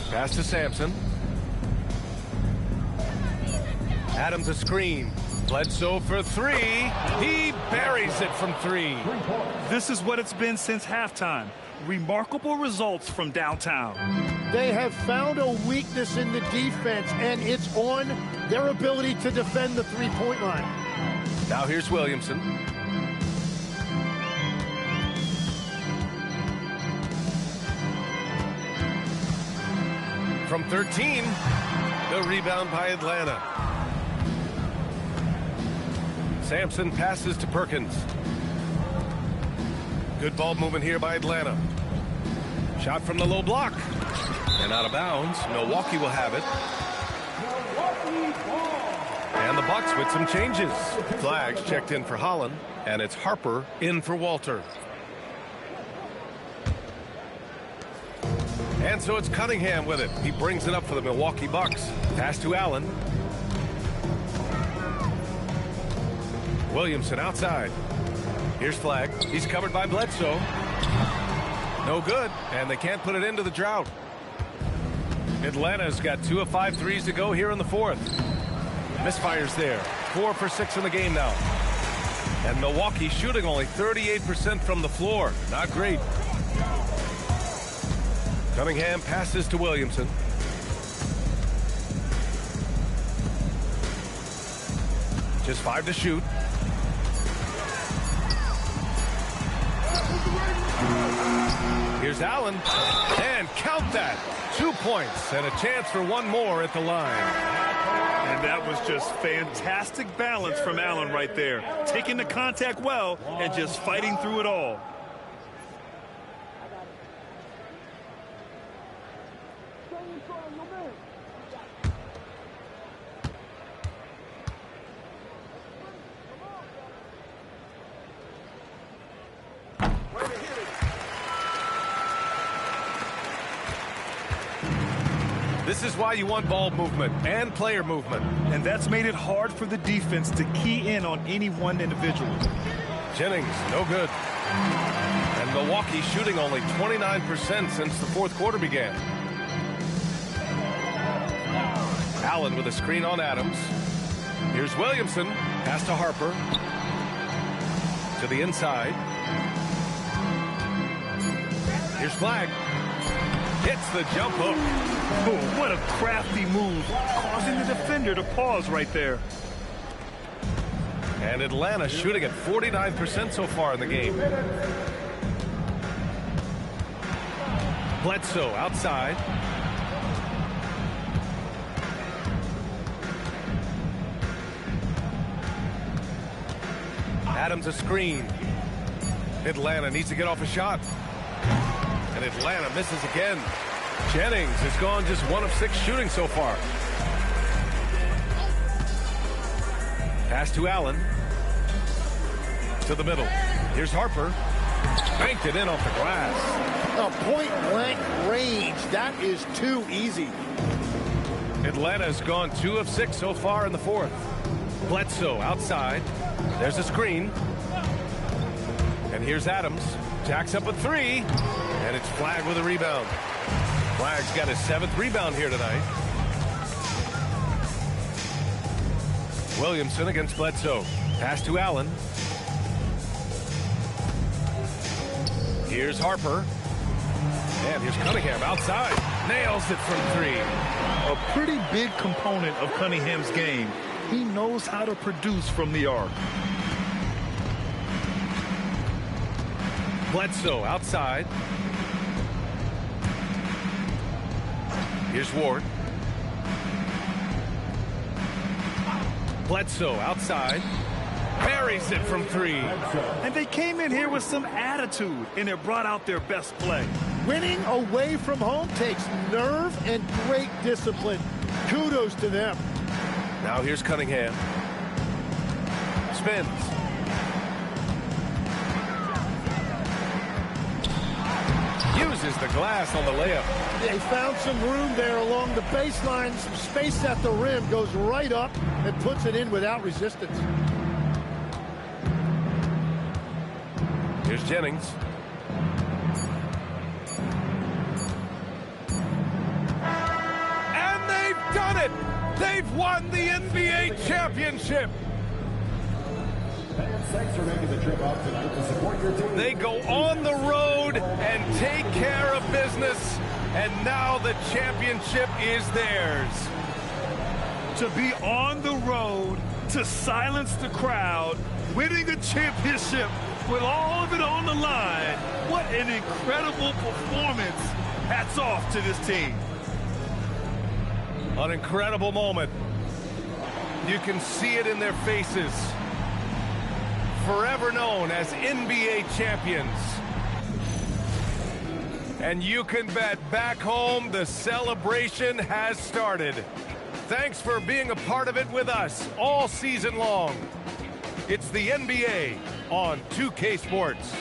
Pass to Sampson. Adams a screen. Bledsoe for three. He buries it from 3. This is what it's been since halftime. Remarkable results from downtown. They have found a weakness in the defense, and it's on their ability to defend the three-point line. Now here's Williamson. From 13, the rebound by Atlanta. Sampson passes to Perkins. Good ball movement here by Atlanta. Shot from the low block. And out of bounds. Milwaukee will have it. And the Bucks with some changes. Flags checked in for Holland. And it's Harper in for Walter. And so it's Cunningham with it. He brings it up for the Milwaukee Bucks. Pass to Allen. Williamson outside. Here's Flag. He's covered by Bledsoe. No good. And they can't put it into the drought. Atlanta's got 2 of 5 threes to go here in the fourth. Misfires there. 4 for 6 in the game now. And Milwaukee shooting only 38% from the floor. Not great. Cunningham passes to Williamson. Just 5 to shoot. Here's Allen. And count that. 2 points and a chance for one more at the line. And that was just fantastic balance from Allen right there. Taking the contact well and just fighting through it all. This is why you want ball movement and player movement. And that's made it hard for the defense to key in on any one individual. Jennings, no good. And Milwaukee shooting only 29% since the fourth quarter began. Allen with a screen on Adams. Here's Williamson. Pass to Harper. To the inside. Here's Flag. Hits the jump hook. Oh, what a crafty move, causing the defender to pause right there. And Atlanta shooting at 49% so far in the game. Bledsoe outside. Adams a screen. Atlanta needs to get off a shot. And Atlanta misses again. Jennings has gone just 1 of 6 shooting so far. Pass to Allen. To the middle. Here's Harper. Banked it in off the glass. A point-blank range. That is too easy. Atlanta has gone 2 of 6 so far in the fourth. Bledsoe outside. There's a screen. And here's Adams. Jacks up a three. And it's Flagg with a rebound. Flagg's got his 7th rebound here tonight. Williamson against Bledsoe. Pass to Allen. Here's Harper. And here's Cunningham outside. Nails it from 3. A pretty big component of Cunningham's game. He knows how to produce from the arc. Bledsoe outside. Here's Ward. Bledsoe outside. Buries it from 3. And they came in here with some attitude, and it brought out their best play. Winning away from home takes nerve and great discipline. Kudos to them. Now here's Cunningham. Spins. Uses the glass on the layup. They found some room there along the baseline. Some space at the rim. Goes right up and puts it in without resistance. Here's Jennings. And they've done it! They've won the NBA championship! Thanks for making the trip out tonight to support your team. They go on the road and take care of business, and now the championship is theirs. To be on the road, to silence the crowd, winning a championship with all of it on the line. What an incredible performance. Hats off to this team. An incredible moment. You can see it in their faces. Forever known as NBA champions. And you can bet back home the celebration has started. Thanks for being a part of it with us all season long. It's the NBA on 2K Sports.